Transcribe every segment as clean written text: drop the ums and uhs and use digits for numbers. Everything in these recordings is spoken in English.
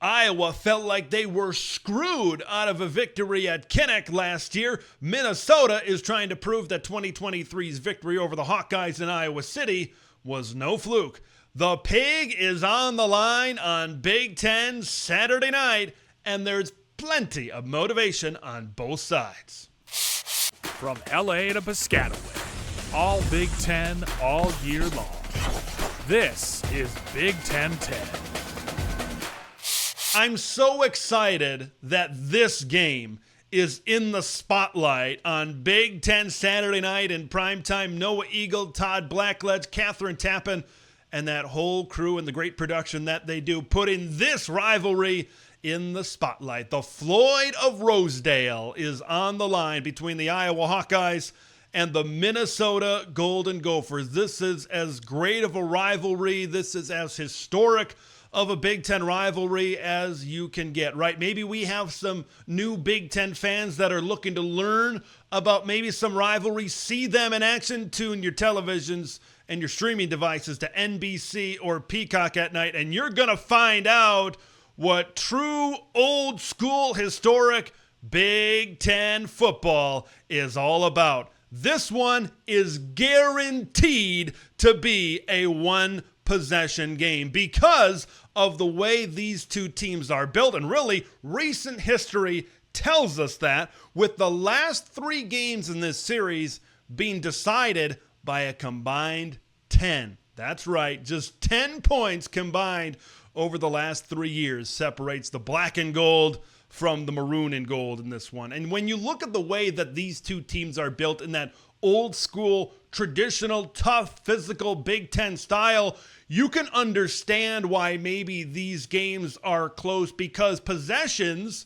Iowa felt like they were screwed out of a victory at Kinnick last year. Minnesota is trying to prove that 2023's victory over the Hawkeyes in Iowa City was no fluke. The pig is on the line on Big Ten Saturday night, and there's plenty of motivation on both sides. From LA to Piscataway, all Big Ten all year long. This is Big Ten 10. I'm so excited that this game is in the spotlight on Big Ten Saturday night in primetime. Noah Eagle, Todd Blackledge, Catherine Tappan, and that whole crew and the great production that they do putting this rivalry in the spotlight. The Floyd of Rosedale is on the line between the Iowa Hawkeyes and the Minnesota Golden Gophers. This is as great of a rivalry. This is as historic of a Big Ten rivalry as you can get, right? Maybe we have some new Big Ten fans that are looking to learn about maybe some rivalry. See them in action. Tune your televisions and your streaming devices to NBC or Peacock at night, and you're going to find out what true old school historic Big Ten football is all about. This one is guaranteed to be a one-possession game because of the way these two teams are built. And really, recent history tells us that, with the last 3 games in this series being decided by a combined 10. That's right, just 10 points combined over the last 3 years separates the black and gold from the maroon and gold in this one. And when you look at the way that these two teams are built in that old school, traditional, tough, physical Big Ten style, you can understand why maybe these games are close, because possessions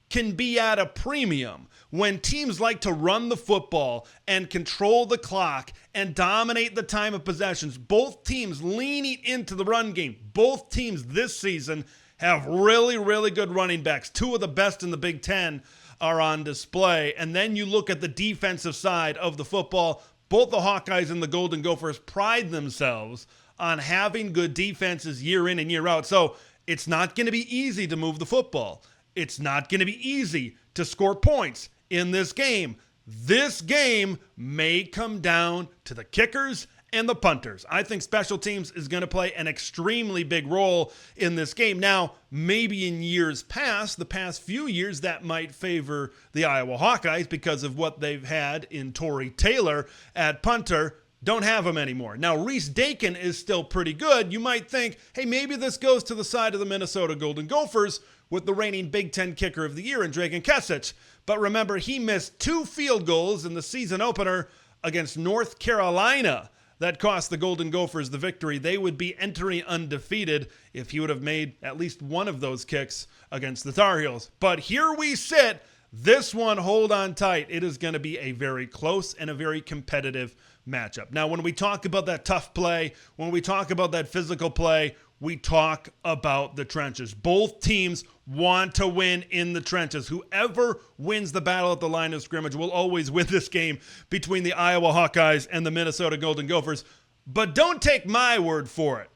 can be at a premium when teams like to run the football and control the clock and dominate the time of possessions. Both teams leaning into the run game. Both teams this season have really, really good running backs. 2 of the best in the Big Ten are on display. And then you look at the defensive side of the football. Both the Hawkeyes and the Golden Gophers pride themselves on having good defenses year in and year out. So it's not going to be easy to move the football. It's not going to be easy to score points in this game. This game may come down to the kickers and the punters. I think special teams is going to play an extremely big role in this game. Now, maybe in years past, the past few years, that might favor the Iowa Hawkeyes because of what they've had in Tory Taylor at punter. Don't have him anymore. Now, Reese Dakin is still pretty good. You might think, hey, maybe this goes to the side of the Minnesota Golden Gophers with the reigning Big Ten kicker of the year in Dragan Kesich. But remember, he missed 2 field goals in the season opener against North Carolina that cost the Golden Gophers the victory. They would be entering undefeated if he would have made at least one of those kicks against the Tar Heels. But here we sit. This one, hold on tight. It is going to be a very close and a very competitive matchup. Now, when we talk about that tough play, when we talk about that physical play, we talk about the trenches. Both teams want to win in the trenches. Whoever wins the battle at the line of scrimmage will always win this game between the Iowa Hawkeyes and the Minnesota Golden Gophers. But don't take my word for it.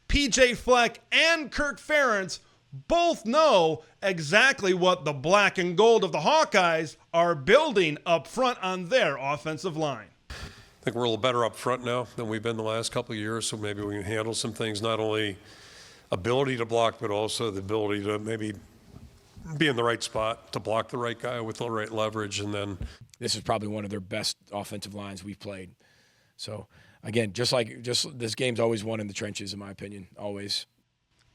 PJ Fleck and Kirk Ferentz both know exactly what the black and gold of the Hawkeyes are building up front on their offensive line. I think we're a little better up front now than we've been the last couple of years, so maybe we can handle some things, not only ability to block, but also the ability to maybe be in the right spot to block the right guy with the right leverage. And then this is probably one of their best offensive lines we've played. So, again, just this game's always won in the trenches, in my opinion, always.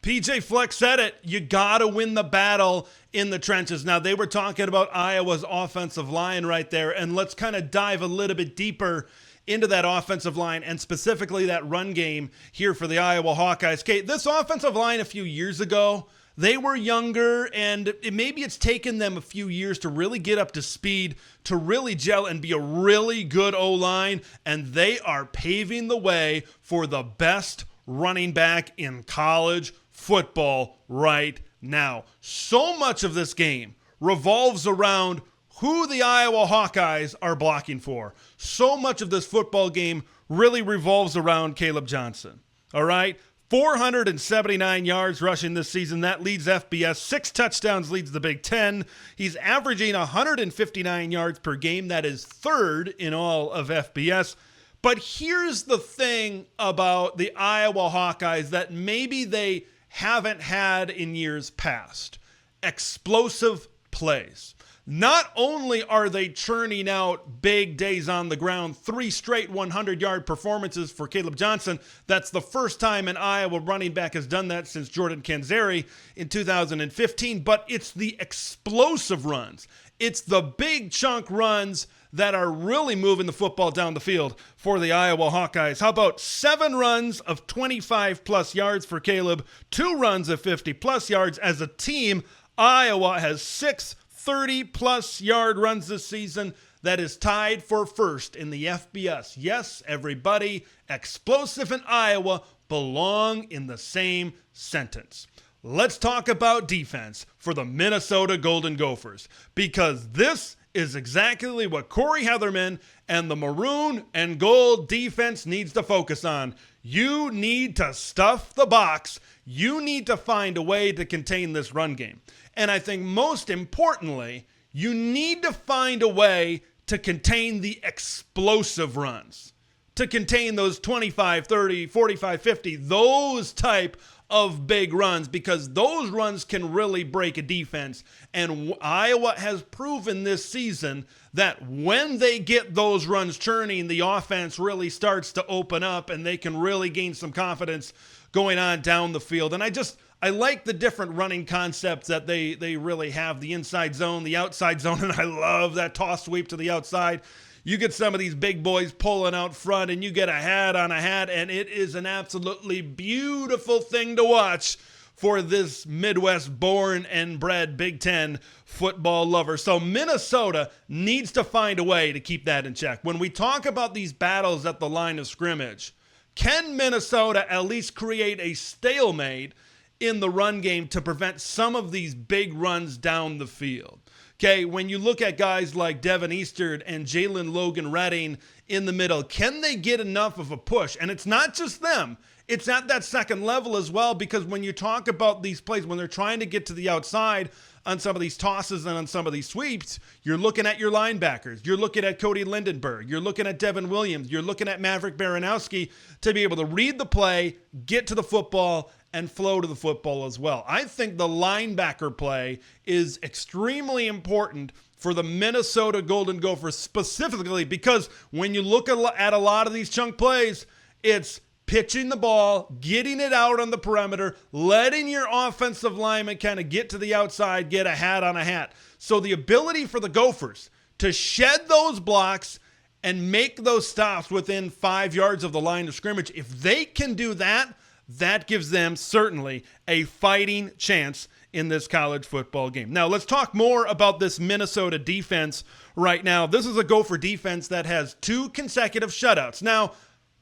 PJ Fleck said it. You got to win the battle in the trenches. Now, they were talking about Iowa's offensive line right there, and let's kind of dive a little bit deeper into that offensive line and specifically that run game here for the Iowa Hawkeyes. Okay, this offensive line a few years ago, they were younger, and maybe it's taken them a few years to really get up to speed, to really gel and be a really good O-line, and they are paving the way for the best running back in college football right now. So much of this game revolves around who the Iowa Hawkeyes are blocking for. So much of this football game really revolves around Kaleb Johnson. All right? 479 yards rushing this season. That leads FBS. 6 touchdowns leads the Big Ten. He's averaging 159 yards per game. That is third in all of FBS. But here's the thing about the Iowa Hawkeyes that maybe they haven't had in years past. Explosive plays. Not only are they churning out big days on the ground, 3 straight 100-yard performances for Kaleb Johnson. That's the first time an Iowa running back has done that since Jordan Canzeri in 2015. But it's the explosive runs. It's the big chunk runs that are really moving the football down the field for the Iowa Hawkeyes. How about 7 runs of 25-plus yards for Kaleb, 2 runs of 50-plus yards as a team? Iowa has 6 30-plus yard runs this season. That is tied for first in the FBS. Yes, everybody, explosive and Iowa belong in the same sentence. Let's talk about defense for the Minnesota Golden Gophers, because this is exactly what Corey Heatherman and the maroon and gold defense needs to focus on. You need to stuff the box. You need to find a way to contain this run game. And I think most importantly, you need to find a way to contain the explosive runs, to contain those 25, 30, 45, 50, those type of big runs, because those runs can really break a defense. And Iowa has proven this season that when they get those runs churning, the offense really starts to open up and they can really gain some confidence going on down the field. And I like the different running concepts that they really have, the inside zone, the outside zone, and I love that toss sweep to the outside. You get some of these big boys pulling out front, and you get a hat on a hat, and it is an absolutely beautiful thing to watch for this Midwest-born and bred Big Ten football lover. So Minnesota needs to find a way to keep that in check. When we talk about these battles at the line of scrimmage, can Minnesota at least create a stalemate in the run game to prevent some of these big runs down the field? Okay, when you look at guys like Devin Eastern and Jalen Logan-Redding in the middle, can they get enough of a push? And it's not just them. It's at that second level as well, because when you talk about these plays, when they're trying to get to the outside on some of these tosses and on some of these sweeps, you're looking at your linebackers. You're looking at Cody Lindenberg. You're looking at Devin Williams. You're looking at Maverick Baranowski to be able to read the play, get to the football, and flow to the football as well. I think the linebacker play is extremely important for the Minnesota Golden Gophers specifically, because when you look at a lot of these chunk plays, it's pitching the ball, getting it out on the perimeter, letting your offensive lineman kind of get to the outside, get a hat on a hat. So the ability for the Gophers to shed those blocks and make those stops within 5 yards of the line of scrimmage, if they can do that, that gives them certainly a fighting chance in this college football game. Now, let's talk more about this Minnesota defense right now. This is a Gopher defense that has 2 consecutive shutouts. Now,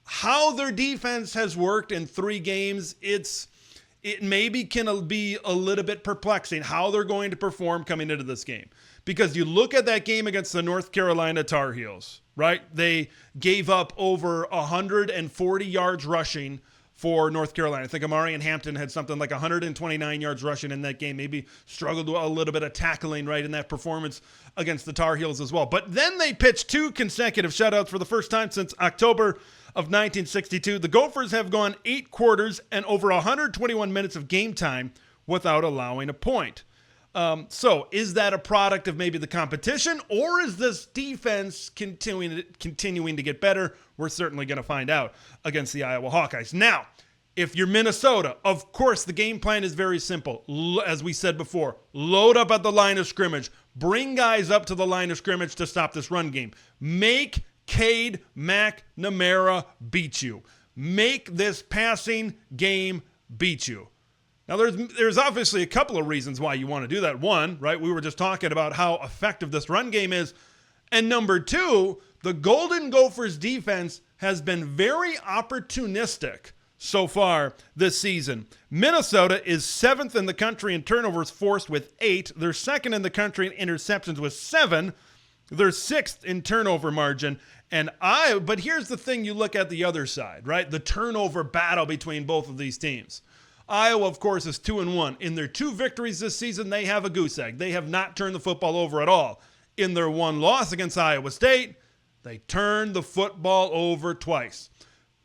how their defense has worked in 3 games, it maybe can be a little bit perplexing how they're going to perform coming into this game. Because you look at that game against the North Carolina Tar Heels, right? They gave up over 140 yards rushing for North Carolina. I think Amari and Hampton had something like 129 yards rushing in that game, maybe struggled a little bit of tackling right in that performance against the Tar Heels as well. But then they pitched 2 consecutive shutouts for the first time since October of 1962. The Gophers have gone 8 quarters and over 121 minutes of game time without allowing a point. So is that a product of maybe the competition, or is this defense continuing to get better? We're certainly going to find out against the Iowa Hawkeyes. Now, if you're Minnesota, of course, the game plan is very simple. As we said before, load up at the line of scrimmage. Bring guys up to the line of scrimmage to stop this run game. Make Cade McNamara beat you. Make this passing game beat you. Now, there's obviously a couple of reasons why you want to do that. One, right, we were just talking about how effective this run game is. And number 2, the Golden Gophers defense has been very opportunistic so far this season. Minnesota is 7th in the country in turnovers forced with 8. They're 2nd in the country in interceptions with 7. They're 6th in turnover margin. But here's the thing, you look at the other side, right? The turnover battle between both of these teams. Iowa, of course, is 2-1. In their 2 victories this season, they have a goose egg. They have not turned the football over at all. In their 1 loss against Iowa State, they turned the football over twice.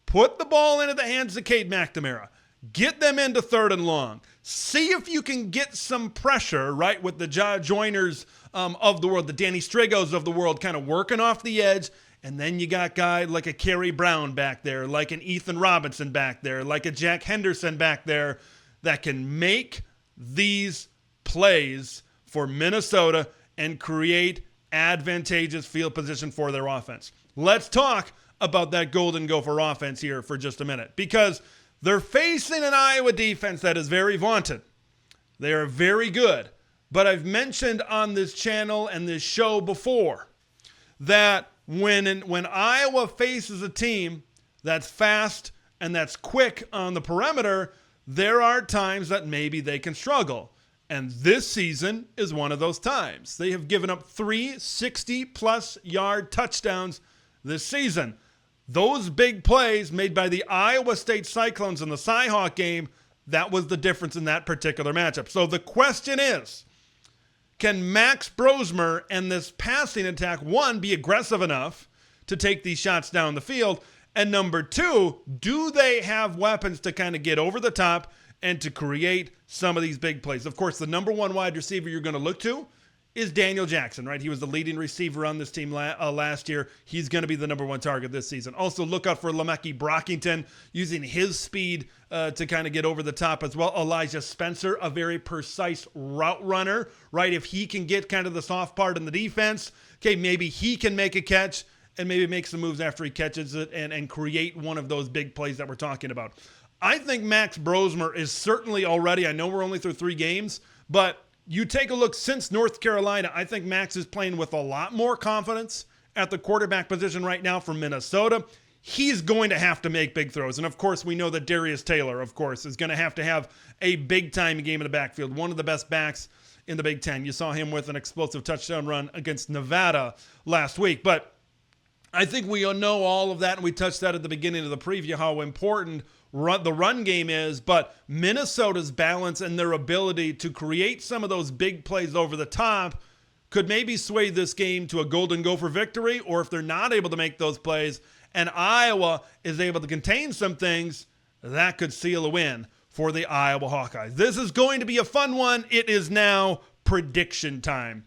Put the ball into the hands of Cade McNamara. Get them into 3rd and long. See if you can get some pressure, right, with the Joiners of the world, the Danny Strigos of the world, kind of working off the edge. And then you got guys like a Kerry Brown back there, like an Ethan Robinson back there, like a Jack Henderson back there that can make these plays for Minnesota and create advantageous field position for their offense. Let's talk about that Golden Gopher offense here for just a minute, because they're facing an Iowa defense that is very vaunted. They are very good. But I've mentioned on this channel and this show before that when Iowa faces a team that's fast and that's quick on the perimeter, there are times that maybe they can struggle. And this season is one of those times. They have given up 3 60-plus yard touchdowns this season. Those big plays made by the Iowa State Cyclones in the Cy-Hawk game, that was the difference in that particular matchup. So the question is, can Max Brosmer and this passing attack, 1, be aggressive enough to take these shots down the field? And number 2, do they have weapons to kind of get over the top and to create some of these big plays? Of course, the number 1 wide receiver you're going to look to is Daniel Jackson, right? He was the leading receiver on this team last year. He's going to be the number 1 target this season. Also, look out for Lemeki Brockington using his speed to kind of get over the top as well. Elijah Spencer, a very precise route runner, right? If he can get kind of the soft part in the defense, okay, maybe he can make a catch and maybe make some moves after he catches it and create one of those big plays that we're talking about. I think Max Brosmer is certainly already, I know we're only through 3 games, but you take a look since North Carolina, I think Max is playing with a lot more confidence at the quarterback position right now for Minnesota. He's going to have to make big throws. And, of course, we know that Darius Taylor, of course, is going to have a big-time game in the backfield, one of the best backs in the Big Ten. You saw him with an explosive touchdown run against Nevada last week. But I think we know all of that, and we touched that at the beginning of the preview, how important the run game is, but Minnesota's balance and their ability to create some of those big plays over the top could maybe sway this game to a Golden Gopher victory, or if they're not able to make those plays and Iowa is able to contain some things, that could seal a win for the Iowa Hawkeyes. This is going to be a fun one. It is now prediction time.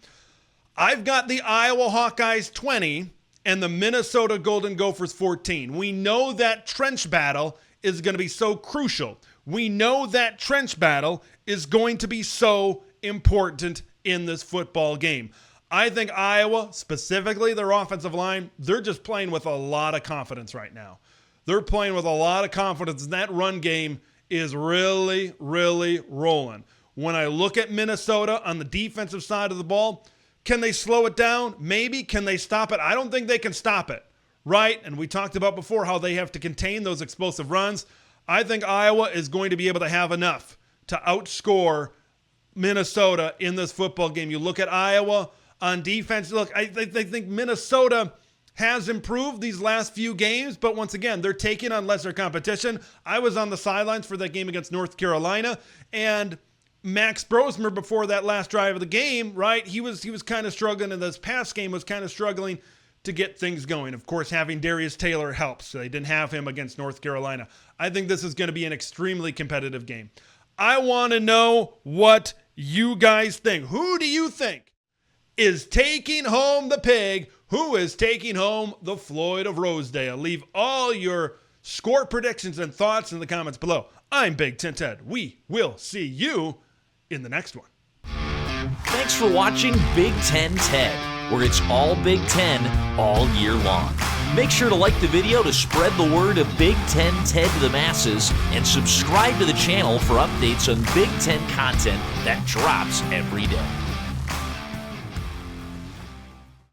I've got the Iowa Hawkeyes 20 and the Minnesota Golden Gophers 14. We know that trench battle is going to be so crucial. We know that trench battle is going to be so important in this football game. I think Iowa, specifically their offensive line, they're just playing with a lot of confidence right now. They're playing with a lot of confidence, and that run game is really, really rolling. When I look at Minnesota on the defensive side of the ball, can they slow it down? Maybe. Can they stop it? I don't think they can stop it. Right? And we talked about before how they have to contain those explosive runs. I think Iowa is going to be able to have enough to outscore Minnesota in this football game. You look at Iowa on defense. Look, I think Minnesota has improved these last few games, but once again, they're taking on lesser competition. I was on the sidelines for that game against North Carolina, and Max Brosmer, before that last drive of the game, right, he was kind of struggling, and this past game was kind of struggling to get things going. Of course, having Darius Taylor helps. So they didn't have him against North Carolina. I think this is going to be an extremely competitive game. I want to know what you guys think. Who do you think is taking home the pig? Who is taking home the Floyd of Rosedale? Leave all your score predictions and thoughts in the comments below. I'm Big Ten Ted. We will see you in the next one. Thanks for watching Big Ten Ted, where it's all Big Ten all year long. Make sure to like the video to spread the word of Big Ten Ted to the masses, and subscribe to the channel for updates on Big Ten content that drops every day.